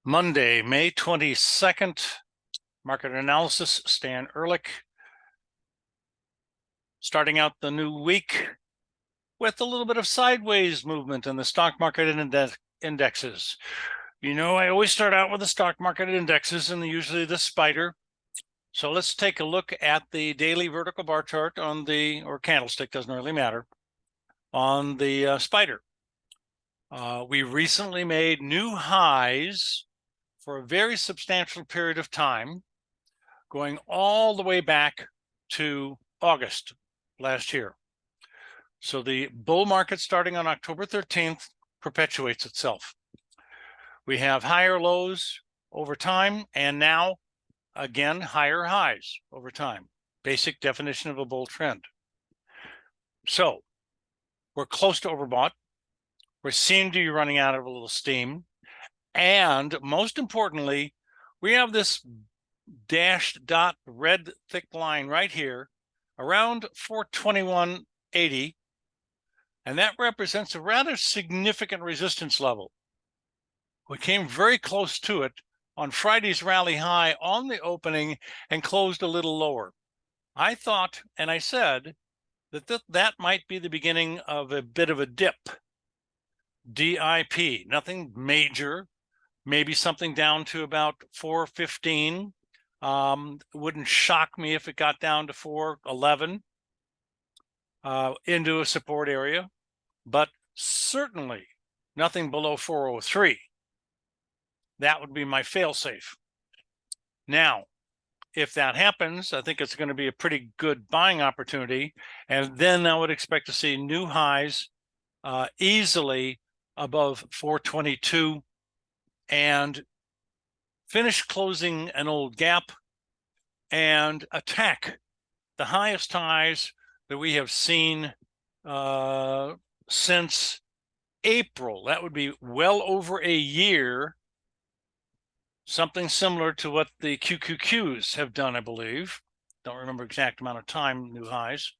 Monday, May 22nd, market analysis, Stan Ehrlich. Starting out the new week with a little bit of sideways movement in the stock market and indexes. You know, I always start out with the stock market indexes and usually the spider. So let's take a look at the daily vertical bar chart on the, or candlestick, doesn't really matter, on the spider. We recently made new highs for a very substantial period of time, going all the way back to August last year. So the bull market starting on October 13th perpetuates itself. We have higher lows over time, and now, again, higher highs over time. Basic definition of a bull trend. So we're close to overbought. We seem to be running out of a little steam. And most importantly, we have this dashed dot red thick line right here around 421.80, and that represents a rather significant resistance level. We came very close to it on Friday's rally high on the opening and closed a little lower. I thought, and I said, that might be the beginning of a bit of a dip. DIP, nothing major, maybe something down to about 415. Wouldn't shock me if it got down to 411 into a support area, but certainly nothing below 403. That would be my fail-safe. Now, if that happens, I think it's going to be a pretty good buying opportunity, and then I would expect to see new highs easily above 422 and finish closing an old gap and attack the highest highs that we have seen since April. That would be well over a year, something similar to what the QQQs have done, I believe. Don't remember exact amount of time, new highs.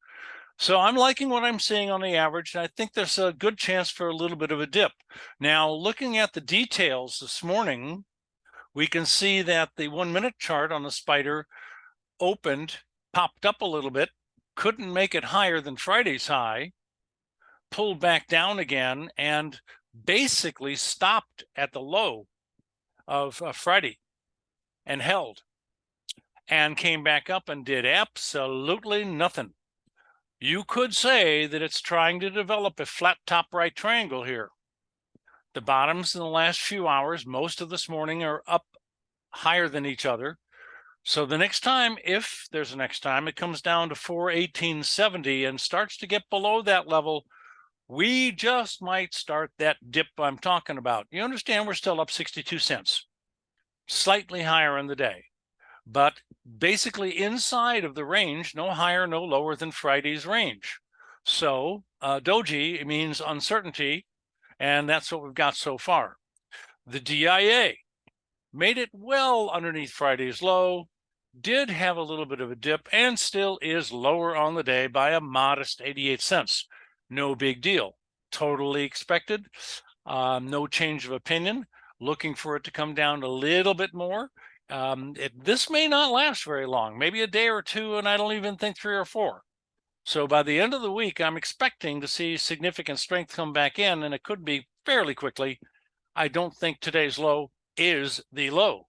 So I'm liking what I'm seeing on the average, and I think there's a good chance for a little bit of a dip. Now, looking at the details this morning, we can see that the 1-minute chart on the spider opened, popped up a little bit, couldn't make it higher than Friday's high, pulled back down again, and basically stopped at the low of Friday and held, and came back up and did absolutely nothing. You could say that it's trying to develop a flat top right triangle here. The bottoms in the last few hours, most of this morning, are up higher than each other. So the next time, if there's a next time, it comes down to 418.70 and starts to get below that level, we just might start that dip I'm talking about. You understand we're still up 62 cents, slightly higher in the day, but basically inside of the range, no higher, no lower than Friday's range. So doji means uncertainty, and that's what we've got so far. The DIA made it well underneath Friday's low, did have a little bit of a dip, and still is lower on the day by a modest 88 cents. No big deal. Totally expected. No change of opinion. Looking for it to come down a little bit more. This may not last very long, maybe a day or two, and I don't even think 3 or 4. So by the end of the week, I'm expecting to see significant strength come back in, and it could be fairly quickly. I don't think today's low is the low.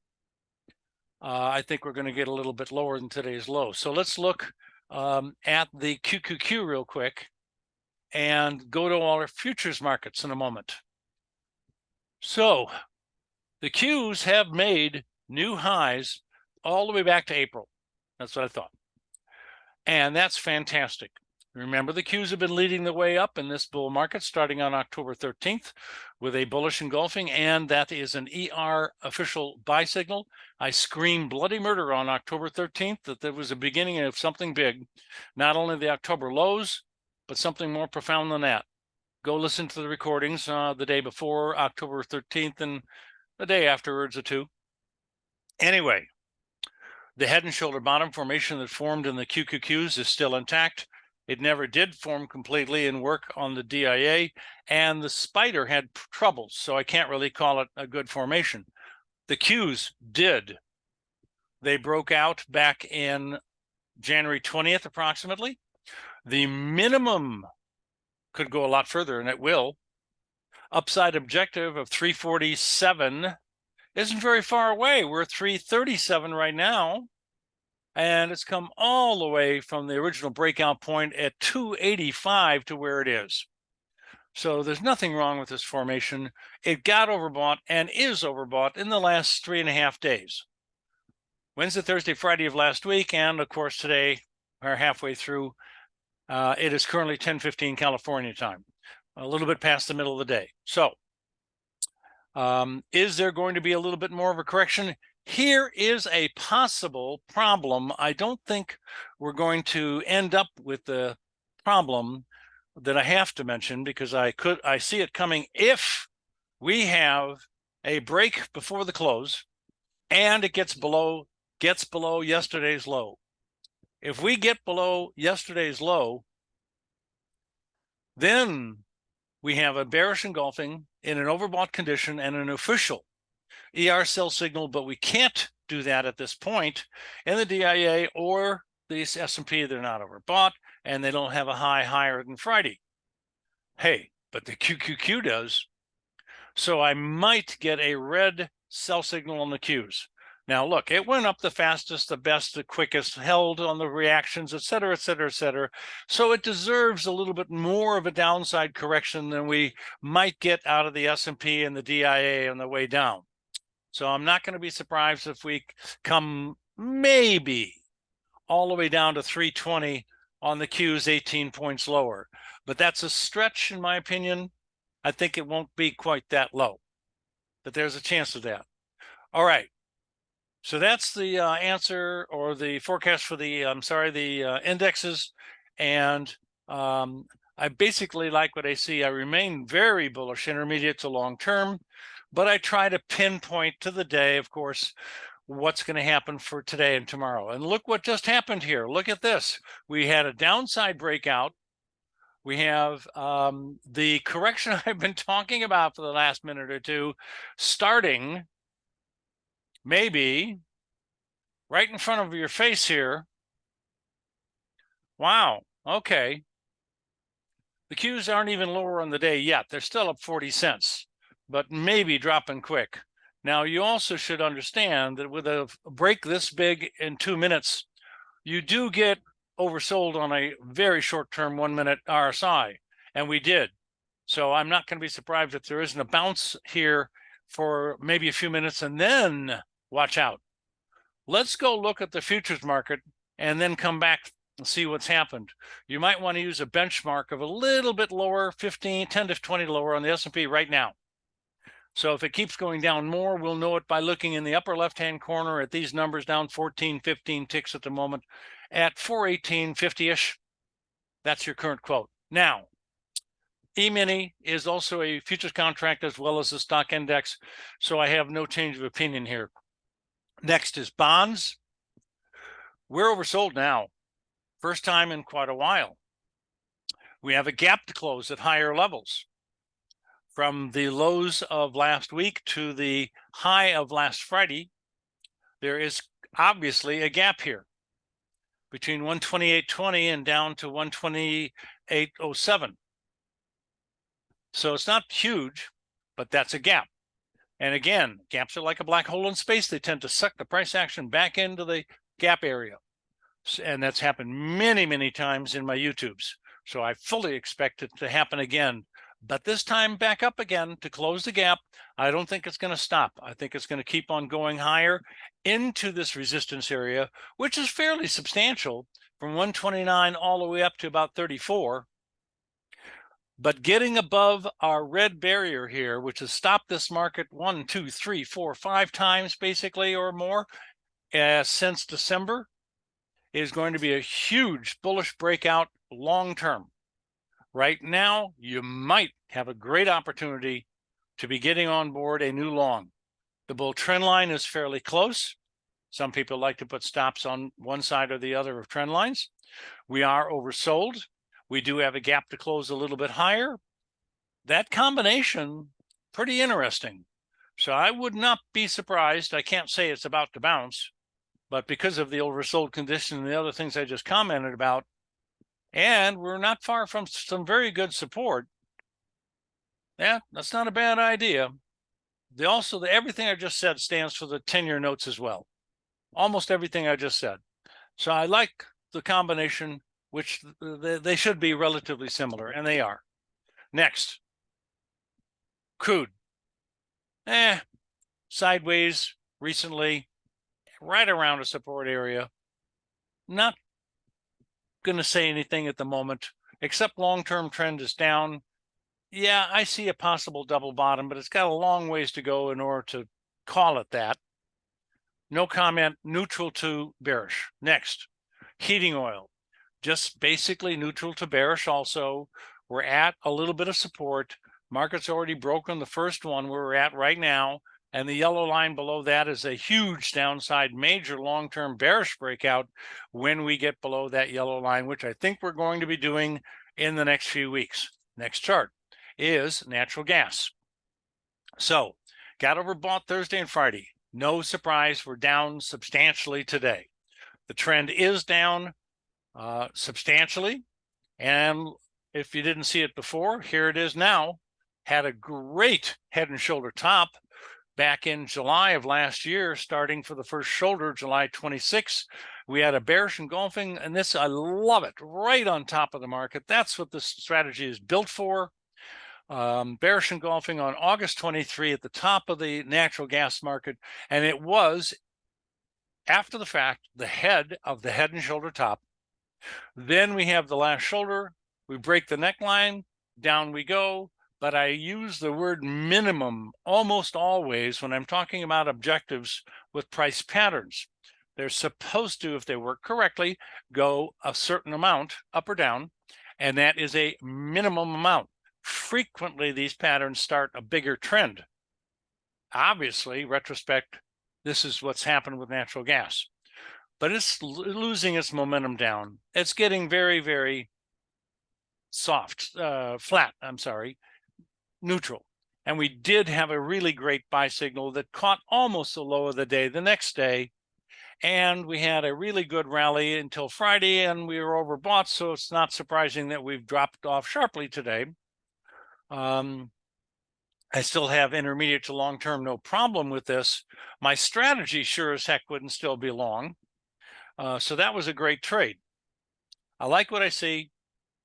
I think we're going to get a little bit lower than today's low. So let's look at the QQQ real quick and go to all our futures markets in a moment. So the Qs have made new highs all the way back to April. That's what I thought. And that's fantastic. Remember, the Qs have been leading the way up in this bull market starting on October 13th with a bullish engulfing, and that is an ER official buy signal. I screamed bloody murder on October 13th that there was a beginning of something big, not only the October lows, but something more profound than that. Go listen to the recordings the day before October 13th and the day afterwards or two. Anyway, the head and shoulder bottom formation that formed in the QQQs is still intact. It never did form completely and work on the DIA, and the spider had troubles, so I can't really call it a good formation. The Qs did. They broke out back in January 20th, approximately. The minimum could go a lot further, and it will. Upside objective of 347 isn't very far away. We're 337 right now, and it's come all the way from the original breakout point at 285 to where it is. So there's nothing wrong with this formation. It got overbought and is overbought in the last 3.5 days. Wednesday, Thursday, Friday of last week, and of course today, we're halfway through. It is currently 10:15 California time, a little bit past the middle of the day. So is there going to be a little bit more of a correction? Here is a possible problem. I don't think we're going to end up with the problem that I have to mention, because I see it coming if we have a break before the close and it gets below yesterday's low. If we get below yesterday's low, then we have a bearish engulfing in an overbought condition and an official ER sell signal, but we can't do that at this point in the DIA or the S&P. They're not overbought and they don't have a high higher than Friday. Hey, but the QQQ does. So I might get a red sell signal on the Qs. Now, look, it went up the fastest, the best, the quickest, held on the reactions, et cetera, et cetera, et cetera. So it deserves a little bit more of a downside correction than we might get out of the S&P and the DIA on the way down. So I'm not going to be surprised if we come maybe all the way down to 320 on the Qs, 18 points lower. But that's a stretch, in my opinion. I think it won't be quite that low, but there's a chance of that. All right. So that's the answer, or the forecast for the, indexes. And I basically like what I see. I remain very bullish, intermediate to long term, but I try to pinpoint to the day, of course, what's going to happen for today and tomorrow. And look what just happened here. Look at this. We had a downside breakout. We have the correction I've been talking about for the last minute or two starting maybe right in front of your face here. Wow, okay. The Qs aren't even lower on the day yet. They're still up 40 cents, but maybe dropping quick. Now, you also should understand that with a break this big in 2 minutes, you do get oversold on a very short-term 1-minute RSI, and we did. So I'm not going to be surprised if there isn't a bounce here for maybe a few minutes, and then watch out. Let's go look at the futures market and then come back and see what's happened. You might want to use a benchmark of a little bit lower, 10 to 20 lower on the S&P right now. So if it keeps going down more, we'll know it by looking in the upper left-hand corner at these numbers, down 14, 15 ticks at the moment at 418.50-ish. That's your current quote. Now, E-mini is also a futures contract as well as a stock index, so I have no change of opinion here. Next is bonds. We're oversold now. First time in quite a while. We have a gap to close at higher levels. From the lows of last week to the high of last Friday, there is obviously a gap here between 128.20 and down to 128.07. So it's not huge, but that's a gap. And again, gaps are like a black hole in space. They tend to suck the price action back into the gap area. And that's happened many, many times in my YouTubes. So I fully expect it to happen again. But this time back up again to close the gap. I don't think it's going to stop. I think it's going to keep on going higher into this resistance area, which is fairly substantial, from 129 all the way up to about 34. But getting above our red barrier here, which has stopped this market 1, 2, 3, 4, 5 times basically or more since December, is going to be a huge bullish breakout long term. Right now, you might have a great opportunity to be getting on board a new long. The bull trend line is fairly close. Some people like to put stops on one side or the other of trend lines. We are oversold. We do have a gap to close a little bit higher. That combination, pretty interesting. So I would not be surprised. I can't say it's about to bounce, but because of the oversold condition and the other things I just commented about, and we're not far from some very good support. Yeah, that's not a bad idea. Everything I just said stands for the 10-year notes as well. Almost everything I just said. So I like the combination, which they should be relatively similar, and they are. Next, crude. Sideways recently, right around a support area. Not going to say anything at the moment, except long-term trend is down. Yeah, I see a possible double bottom, but it's got a long ways to go in order to call it that. No comment, neutral to bearish. Next, heating oil, just basically neutral to bearish also. We're at a little bit of support. Market's already broken the first one where we're at right now, and the yellow line below that is a huge downside, major long-term bearish breakout when we get below that yellow line, which I think we're going to be doing in the next few weeks. Next chart is natural gas. So got overbought Thursday and Friday. No surprise, we're down substantially today. The trend is down substantially. And if you didn't see it before, here it is now. Had a great head and shoulder top back in July of last year, starting for the first shoulder, July 26. We had a bearish engulfing, and this, I love it, right on top of the market. That's what this strategy is built for. Bearish engulfing on August 23 at the top of the natural gas market, and it was, after the fact, the head of the head and shoulder top. Then we have the last shoulder. We break the neckline, down we go. But I use the word minimum almost always when I'm talking about objectives with price patterns. They're supposed to, if they work correctly, go a certain amount up or down, and that is a minimum amount. Frequently, these patterns start a bigger trend. Obviously, retrospect, this is what's happened with natural gas. But it's losing its momentum down. It's getting very, very soft, flat, neutral. And we did have a really great buy signal that caught almost the low of the day the next day. And we had a really good rally until Friday, and we were overbought. So it's not surprising that we've dropped off sharply today. I still have intermediate to long-term, no problem with this. My strategy sure as heck wouldn't still be long. So that was a great trade. I like what I see.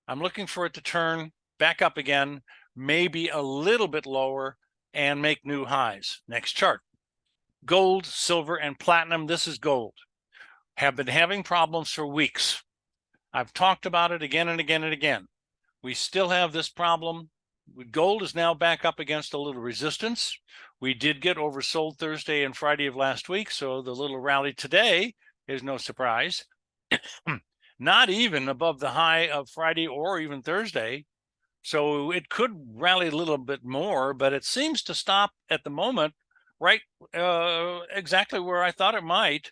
I'm looking for it to turn back up again, maybe a little bit lower, and make new highs. Next chart. Gold, silver, and platinum. This is gold. Have been having problems for weeks. I've talked about it again and again and again. We still have this problem. Gold is now back up against a little resistance. We did get oversold Thursday and Friday of last week, so the little rally today is no surprise. Not even above the high of Friday or even Thursday. So it could rally a little bit more, but it seems to stop at the moment right exactly where I thought it might,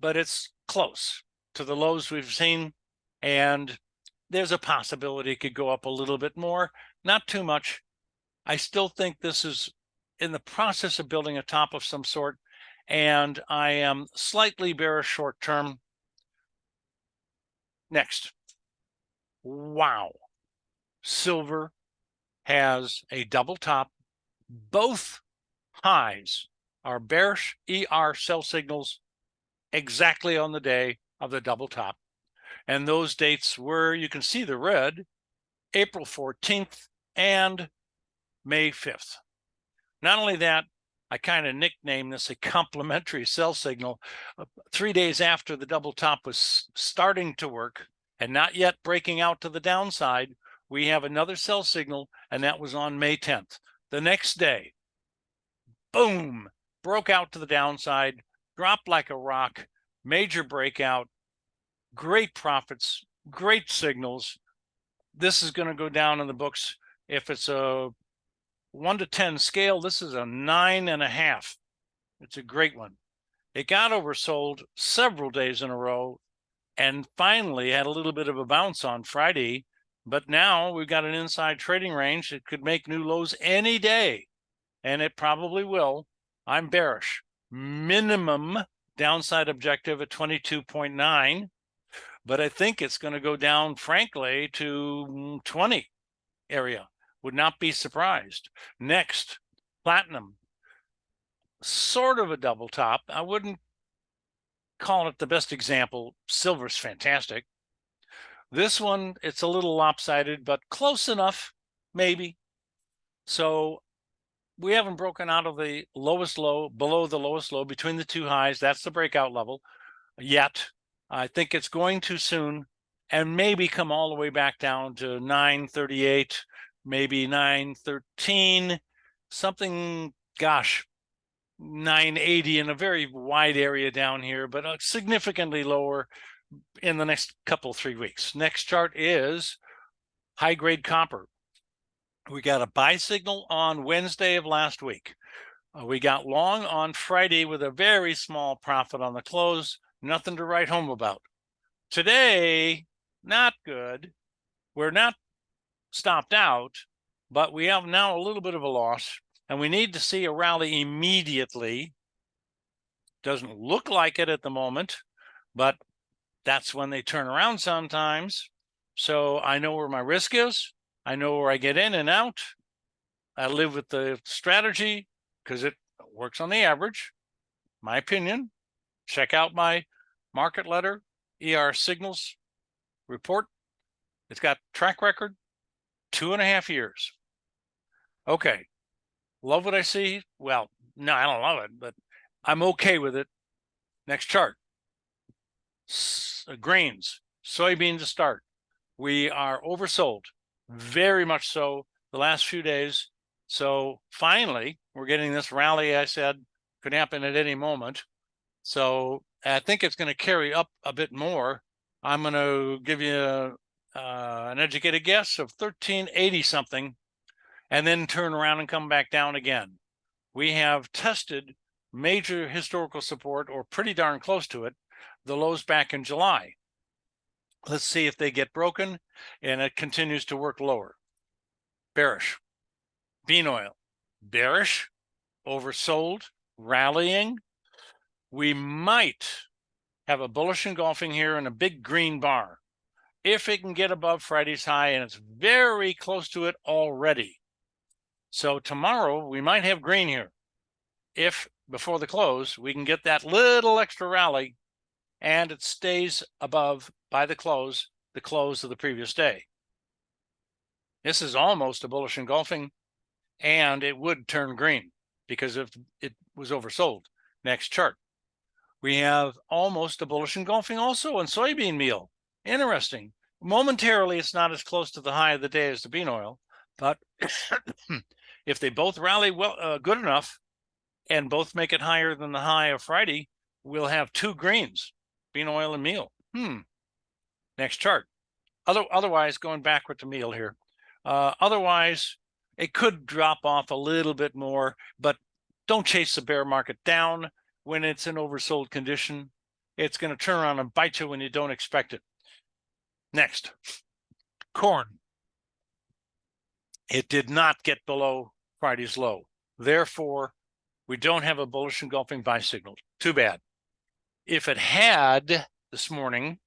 but it's close to the lows we've seen, and there's a possibility it could go up a little bit more, not too much. I still think this is in the process of building a top of some sort, and I am slightly bearish short term. Next. Wow. Silver has a double top. Both highs are bearish ER sell signals exactly on the day of the double top. And those dates were, you can see the red, April 14th and May 5th. Not only that, I kind of nicknamed this a complementary sell signal. 3 days after the double top was starting to work and not yet breaking out to the downside, we have another sell signal, and that was on May 10th. The next day, boom, broke out to the downside, dropped like a rock, major breakout, great profits, great signals. This is going to go down in the books. If it's a 1 to 10 scale, this is a 9.5. It's a great one. It got oversold several days in a row and finally had a little bit of a bounce on Friday But now we've got an inside trading range that could make new lows any day, and it probably will. I'm bearish. Minimum downside objective at 22.9, but I think it's going to go down, frankly, to 20 area. Would not be surprised. Next, platinum. Sort of a double top. I wouldn't call it the best example. Silver's fantastic. This one, it's a little lopsided, but close enough, maybe. So we haven't broken out of the lowest low, below the lowest low, between the two highs. That's the breakout level yet. I think it's going too soon, and maybe come all the way back down to 938, maybe 913, something, gosh, 980 in a very wide area down here, but significantly lower in the next couple, 3 weeks. Next chart is high grade copper. We got a buy signal on Wednesday of last week. We got long on Friday with a very small profit on the close. Nothing to write home about. Today, not good. We're not stopped out, but we have now a little bit of a loss, and we need to see a rally immediately. Doesn't look like it at the moment, but that's when they turn around sometimes. So I know where my risk is. I know where I get in and out. I live with the strategy because it works on the average. My opinion. Check out my market letter, ER signals report. It's got track record, 2.5 years. Okay. Love what I see? Well, no, I don't love it, but I'm okay with it. Next chart. Grains, soybean to start. We are oversold, very much so, the last few days. So finally, we're getting this rally I said could happen at any moment. So I think it's going to carry up a bit more. I'm going to give you an educated guess of 1380 something, and then turn around and come back down again. We have tested major historical support, or pretty darn close to it, the lows back in July. Let's see if they get broken and it continues to work lower. Bearish. Bean oil. Bearish. Oversold. Rallying. We might have a bullish engulfing here and a big green bar. If it can get above Friday's high, and it's very close to it already. So tomorrow we might have green here. If before the close we can get that little extra rally and it stays above by the close of the previous day. This is almost a bullish engulfing, and it would turn green because if it was oversold. Next chart. We have almost a bullish engulfing also in soybean meal. Interesting. Momentarily, it's not as close to the high of the day as the bean oil, but if they both rally well, good enough, and both make it higher than the high of Friday, we'll have two greens, bean oil and meal. Next chart. Otherwise, going backward to meal here. Otherwise, it could drop off a little bit more, but don't chase the bear market down when it's in oversold condition. It's going to turn around and bite you when you don't expect it. Next, corn. It did not get below Friday's low. Therefore, we don't have a bullish engulfing buy signal. Too bad. If it had this morning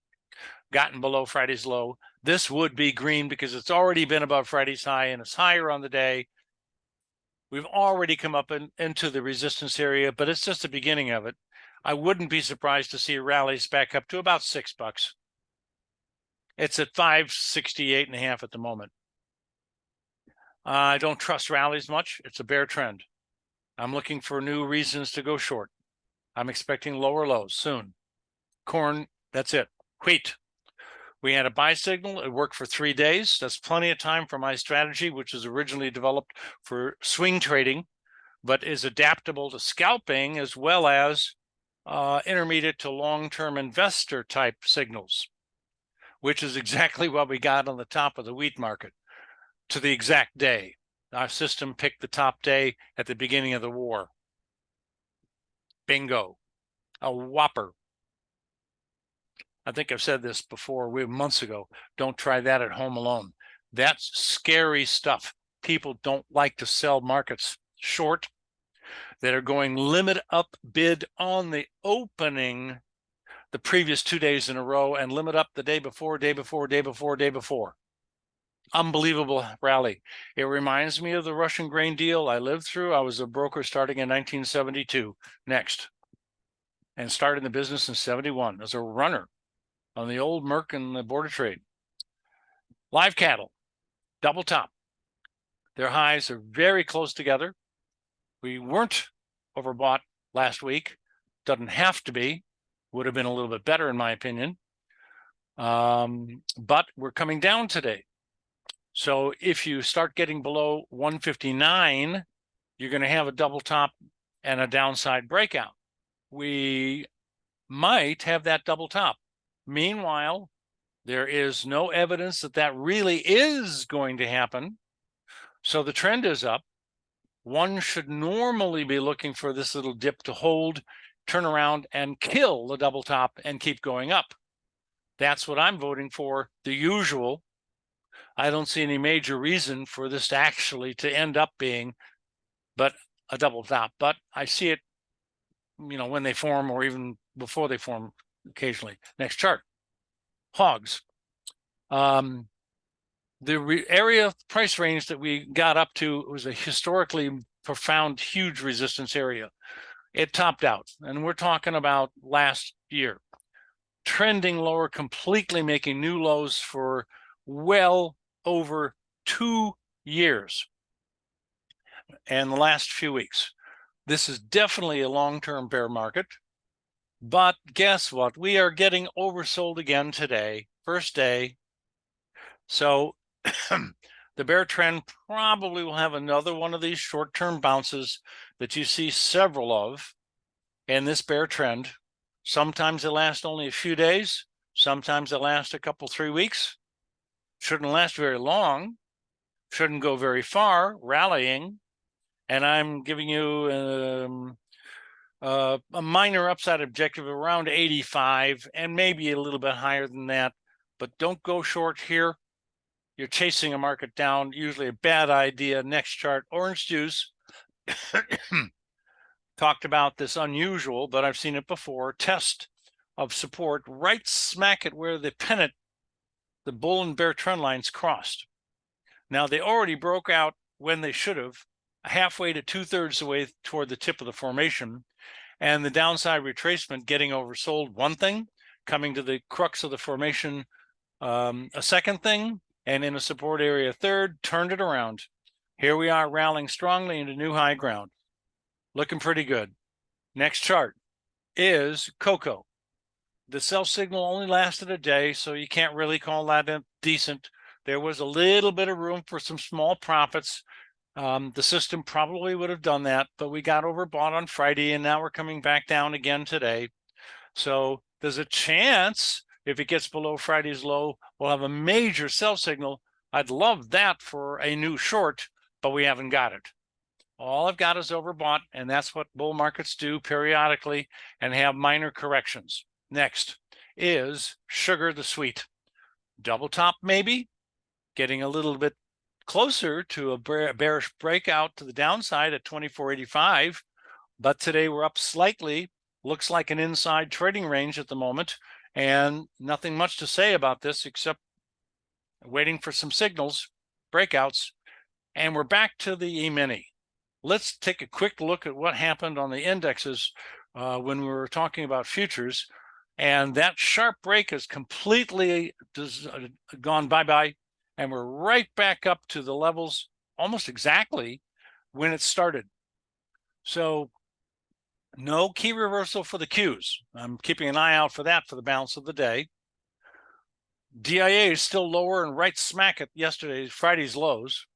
gotten below Friday's low, this would be green because it's already been above Friday's high and it's higher on the day. We've already come up into the resistance area, but it's just the beginning of it. I wouldn't be surprised to see rallies back up to about $6. It's at 568.5 at the moment. I don't trust rallies much. It's a bear trend. I'm looking for new reasons to go short. I'm expecting lower lows soon. Corn, that's it. Wheat. We had a buy signal. It worked for 3 days. That's plenty of time for my strategy, which was originally developed for swing trading, but is adaptable to scalping as well as intermediate to long-term investor type signals, which is exactly what we got on the top of the wheat market to the exact day. Our system picked the top day at the beginning of the war. Bingo. A whopper. I think I've said this before, months ago. Don't try that at home alone. That's scary stuff. People don't like to sell markets short that are going limit up bid on the opening the previous 2 days in a row and limit up the day before, day before, day before, day before. Unbelievable rally. It reminds me of the Russian grain deal I lived through. I was a broker starting in 1972. Next. And started in the business in 71 as a runner on the old Merc and the Board of Trade. Live cattle, double top. Their highs are very close together. We weren't overbought last week. Doesn't have to be. Would have been a little bit better in my opinion. But we're coming down today. So if you start getting below 159, you're going to have a double top and a downside breakout. We might have that double top. Meanwhile, there is no evidence that that really is going to happen. So the trend is up. One should normally be looking for this little dip to hold, turn around and kill the double top and keep going up. That's what I'm voting for, the usual. I don't see any major reason for this actually to end up being but a double top, but I see it, when they form or even before they form occasionally. Next chart, hogs. The area price range that we got up to was a historically profound, huge resistance area. It topped out, and we're talking about last year, trending lower, completely making new lows for well over 2 years and the last few weeks. This is definitely a long-term bear market, but guess what? We are getting oversold again today, first day. So the bear trend probably will have another one of these short-term bounces that you see several of in this bear trend. Sometimes they last only a few days. Sometimes they last a couple, 3 weeks. Shouldn't last very long. Shouldn't go very far, rallying. And I'm giving you a minor upside objective around 85 and maybe a little bit higher than that. But don't go short here. You're chasing a market down, usually a bad idea. Next chart, orange juice. Talked about this unusual, but I've seen it before, test of support right smack at where the pennant, the bull and bear trend lines crossed. Now they already broke out when they should have, halfway to 2/3 the way toward the tip of the formation, and the downside retracement getting oversold, one thing, coming to the crux of the formation, a second thing, and in a support area, third, turned it around. Here we are rallying strongly into new high ground. Looking pretty good. Next chart is cocoa. The sell signal only lasted a day, so you can't really call that decent. There was a little bit of room for some small profits. The system probably would have done that, but we got overbought on Friday, and now we're coming back down again today. So there's a chance if it gets below Friday's low, we'll have a major sell signal. I'd love that for a new short, but we haven't got it. All I've got is overbought, and that's what bull markets do periodically and have minor corrections. Next is sugar the sweet. Double top maybe, getting a little bit closer to a bearish breakout to the downside at 24.85, but today we're up slightly. Looks like an inside trading range at the moment, and nothing much to say about this except waiting for some signals, breakouts, and we're back to the E-mini. Let's take a quick look at what happened on the indexes when we were talking about futures, and that sharp break has completely gone bye-bye, and we're right back up to the levels almost exactly when it started. So no key reversal for the Qs. I'm keeping an eye out for that for the balance of the day. DIA is still lower and right smack at Friday's lows.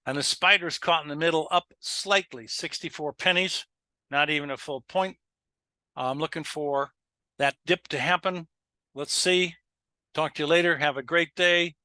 And the spider's caught in the middle, up slightly, 64 pennies, not even a full point. I'm looking for that dip to happen. Let's see. Talk to you later. Have a great day.